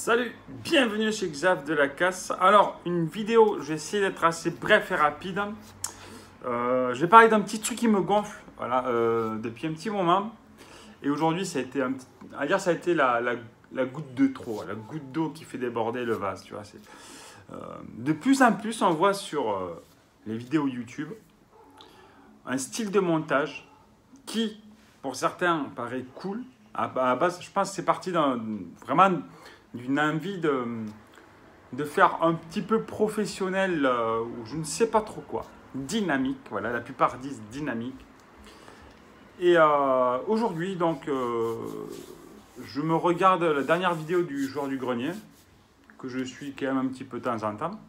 Salut, bienvenue chez Xav de la Casse. Alors, une vidéo, je vais essayer d'être assez bref et rapide. Je vais parler d'un petit truc qui me gonfle voilà, depuis un petit moment. Et aujourd'hui, ça a été, ça a été la goutte de trop, la goutte d'eau qui fait déborder le vase. Tu vois, de plus en plus, on voit sur les vidéos YouTube un style de montage qui, pour certains, paraît cool. À la base, je pense que c'est parti vraiment d'une envie de faire un petit peu professionnel ou je ne sais pas trop quoi. Dynamique, voilà, la plupart disent dynamique. Et aujourd'hui, donc, je me regarde la dernière vidéo du joueur du grenier, que je suis quand même un petit peu de temps en temps.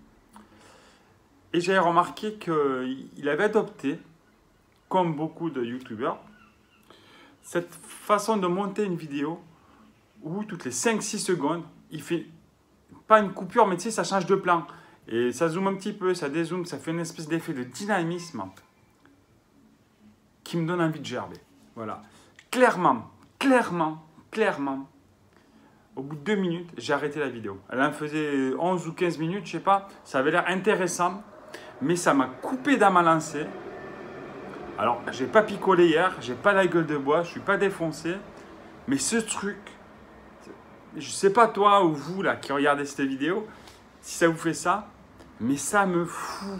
Et j'ai remarqué qu'il avait adopté, comme beaucoup de youtubeurs, cette façon de monter une vidéo où toutes les 5-6 secondes, il fait pas une coupure, mais tu sais, ça change de plan. Et ça zoome un petit peu, ça dézoome, ça fait une espèce d'effet de dynamisme qui me donne envie de gerber. Voilà. Clairement, au bout de 2 minutes, j'ai arrêté la vidéo. Elle en faisait 11 ou 15 minutes, je sais pas. Ça avait l'air intéressant, mais ça m'a coupé dans ma lancée. Alors, j'ai pas picolé hier, j'ai pas la gueule de bois, je suis pas défoncé. Mais ce truc, je sais pas toi ou vous là qui regardez cette vidéo, si ça vous fait ça, mais ça me fout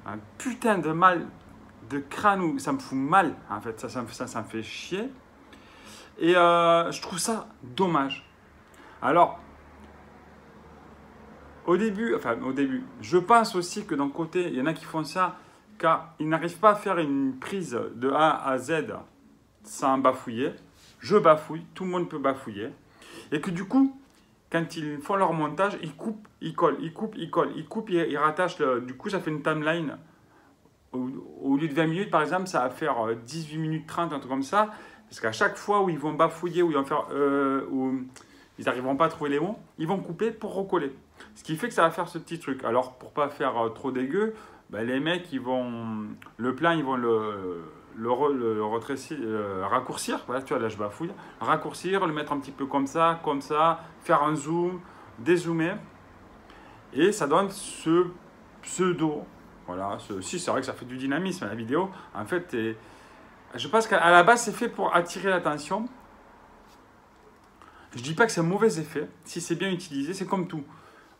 un putain de mal de crâne, ou ça me fout mal en fait, ça me fait chier. Et je trouve ça dommage. Alors, au début, je pense aussi que d'un côté, il y en a qui font ça car ils n'arrivent pas à faire une prise de A à Z sans bafouiller. Je bafouille, tout le monde peut bafouiller. Et que du coup, quand ils font leur montage, ils coupent, ils collent, ils coupent, ils collent, ils coupent, ils rattachent. Du coup, ça fait une timeline. Au lieu de 20 minutes, par exemple, ça va faire 18 minutes 30, un truc comme ça. Parce qu'à chaque fois où ils vont bafouiller, où ils vont faire, où ils n'arriveront pas à trouver les mots, ils vont couper pour recoller. Ce qui fait que ça va faire ce petit truc. Alors, pour pas faire trop dégueu, ben, les mecs, le plan, ils vont le raccourcir. Voilà, tu vois, là, je bafouille. Raccourcir, le mettre un petit peu comme ça, faire un zoom, dézoomer. Et ça donne ce pseudo. Voilà, si c'est vrai que ça fait du dynamisme à la vidéo. En fait, je pense qu'à la base, c'est fait pour attirer l'attention. Je ne dis pas que c'est un mauvais effet. Si c'est bien utilisé, c'est comme tout.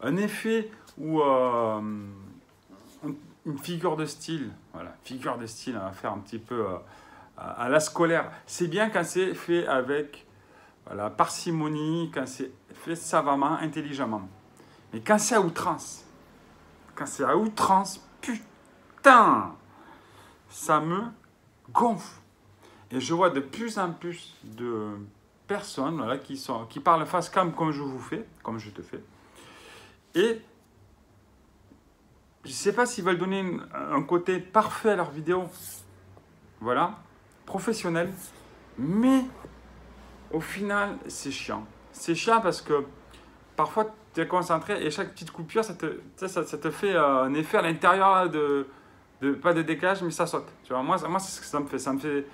Un effet ou une figure de style, voilà, figure de style, on va faire un petit peu à la scolaire. C'est bien quand c'est fait avec voilà, parcimonie, quand c'est fait savamment, intelligemment. Mais quand c'est à outrance, putain, ça me gonfle. Et je vois de plus en plus de personnes voilà, qui parlent face cam comme je vous fais, comme je te fais. Et je ne sais pas s'ils veulent donner un côté parfait à leur vidéo, voilà, professionnel, mais au final, c'est chiant. C'est chiant parce que parfois, tu es concentré et chaque petite coupure, ça te fait un effet à l'intérieur pas de décalage, mais ça saute. Tu vois, moi c'est ce que ça me fait. Ça me fait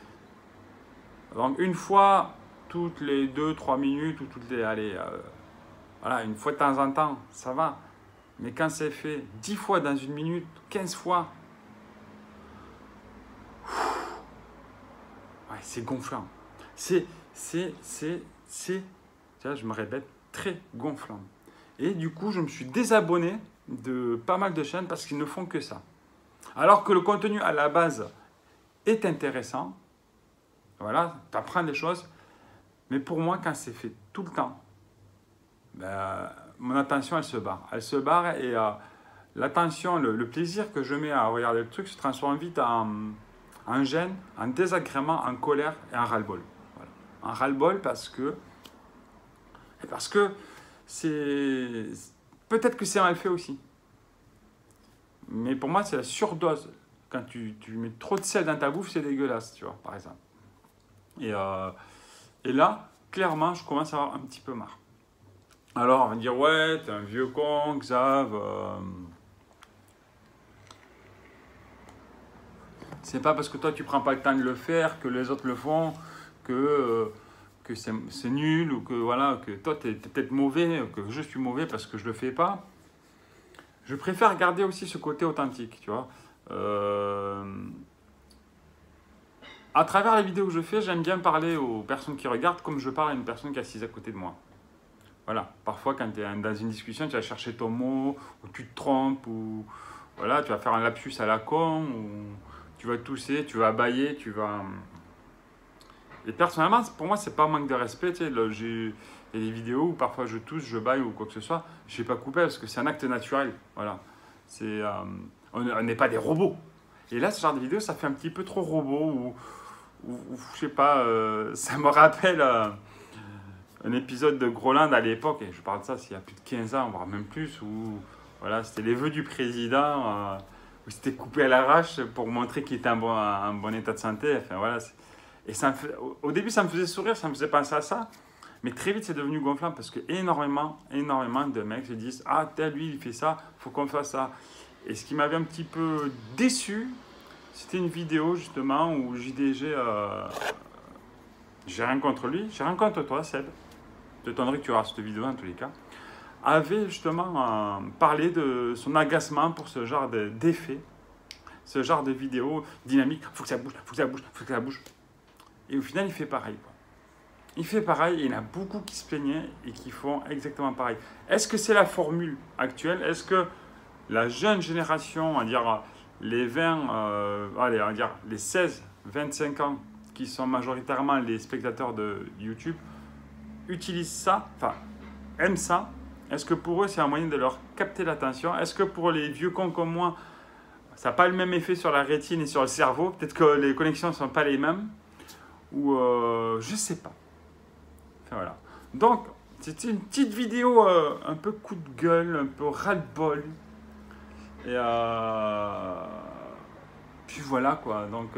donc, une fois toutes les 2-3 minutes ou toutes les... Allez, voilà, une fois de temps en temps, ça va. Mais quand c'est fait 10 fois dans une minute, 15 fois, ouais, c'est gonflant. Tu vois, je me répète, très gonflant. Et du coup, je me suis désabonné de pas mal de chaînes parce qu'ils ne font que ça. Alors que le contenu à la base est intéressant, voilà, tu apprends des choses, mais pour moi, quand c'est fait tout le temps, ben, mon attention, elle se barre. Elle se barre et l'attention, le plaisir que je mets à regarder le truc se transforme vite en gêne, en désagrément, en colère et en ras-le-bol. Voilà. En ras-le-bol parce que c'est... Peut-être que c'est mal fait aussi. Mais pour moi, c'est la surdose. Quand tu mets trop de sel dans ta bouffe, c'est dégueulasse, tu vois, par exemple. Et là, clairement, je commence à avoir un petit peu marre. Alors, on va me dire, ouais, t'es un vieux con, Xav. C'est pas parce que toi, tu prends pas le temps de le faire que les autres le font, que que c'est nul, ou que, voilà, que toi, tu es peut-être mauvais, que je suis mauvais parce que je ne le fais pas. Je préfère garder aussi ce côté authentique, tu vois. À travers les vidéos que je fais, j'aime bien parler aux personnes qui regardent comme je parle à une personne qui est assise à côté de moi. Voilà. Parfois, quand tu es dans une discussion, tu vas chercher ton mot, ou tu te trompes, ou voilà, tu vas faire un lapsus à la con, ou tu vas tousser, tu vas bâiller, tu vas... Et personnellement, pour moi, c'est pas un manque de respect. Tu sais, il y a des vidéos où parfois je tousse, je baille ou quoi que ce soit. Je ne vais pas couper parce que c'est un acte naturel. Voilà. On n'est pas des robots. Et là, ce genre de vidéo, ça fait un petit peu trop robot. Ou je sais pas, ça me rappelle un épisode de Groland à l'époque. Et je parle de ça, il y a plus de 15 ans, voire même plus. Où voilà, c'était les vœux du président. Où c'était coupé à l'arrache pour montrer qu'il était en bon état de santé. Enfin, voilà. Et au début, ça me faisait sourire, ça me faisait penser à ça. Mais très vite, c'est devenu gonflant parce que énormément de mecs se disent « Ah, tel, lui, il fait ça, il faut qu'on fasse ça. » Et ce qui m'avait un petit peu déçu, c'était une vidéo justement où JDG, j'ai rien contre lui, j'ai rien contre toi, Seb. Je t'étonnerais que tu auras cette vidéo en tous les cas. Avait justement parlé de son agacement pour ce genre d'effet, ce genre de vidéo dynamique. Il faut que ça bouge, il faut que ça bouge, il faut que ça bouge. Et au final, il fait pareil, quoi. Il fait pareil et il y en a beaucoup qui se plaignaient et qui font exactement pareil. Est-ce que c'est la formule actuelle? Est-ce que la jeune génération, on va dire les 20, allez, on va dire les 16-25 ans, qui sont majoritairement les spectateurs de YouTube, utilisent ça, enfin, aiment ça? Est-ce que pour eux, c'est un moyen de leur capter l'attention? Est-ce que pour les vieux cons comme moi, ça n'a pas le même effet sur la rétine et sur le cerveau? Peut-être que les connexions ne sont pas les mêmes? Ou je sais pas. Enfin, voilà. Donc, c'était une petite vidéo un peu coup de gueule, un peu ras-le-bol. Et puis voilà quoi. Donc,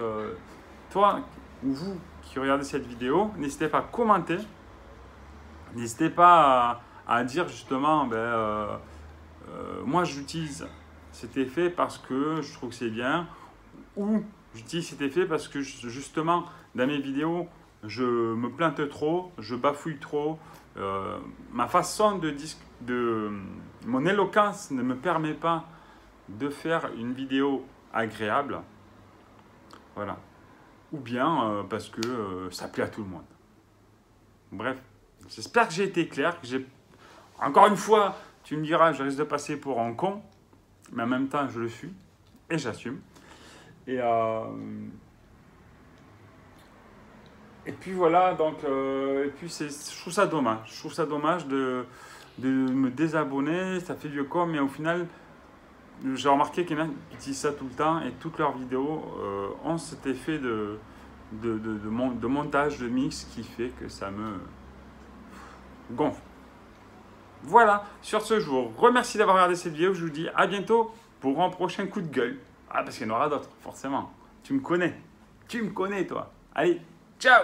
toi ou vous qui regardez cette vidéo, n'hésitez pas à commenter. N'hésitez pas à dire justement, moi j'utilise cet effet parce que je trouve que c'est bien. Ou j'utilise cet effet parce que justement, dans mes vidéos, je me plante trop, je bafouille trop. Ma façon mon éloquence ne me permet pas de faire une vidéo agréable. Voilà. Ou bien parce que ça plaît à tout le monde. Bref, j'espère que j'ai été clair. Encore une fois, tu me diras, je risque de passer pour un con. Mais en même temps, je le suis. Et j'assume. Et puis voilà, donc, et puis je trouve ça dommage. Je trouve ça dommage de me désabonner. Ça fait vieux con, mais au final, j'ai remarqué qu'il y en a qui utilisent ça tout le temps et toutes leurs vidéos ont cet effet de montage, de mix qui fait que ça me gonfle. Voilà, sur ce, je vous remercie d'avoir regardé cette vidéo. Je vous dis à bientôt pour un prochain coup de gueule. Ah, parce qu'il y en aura d'autres, forcément. Tu me connais, toi. Allez, ciao!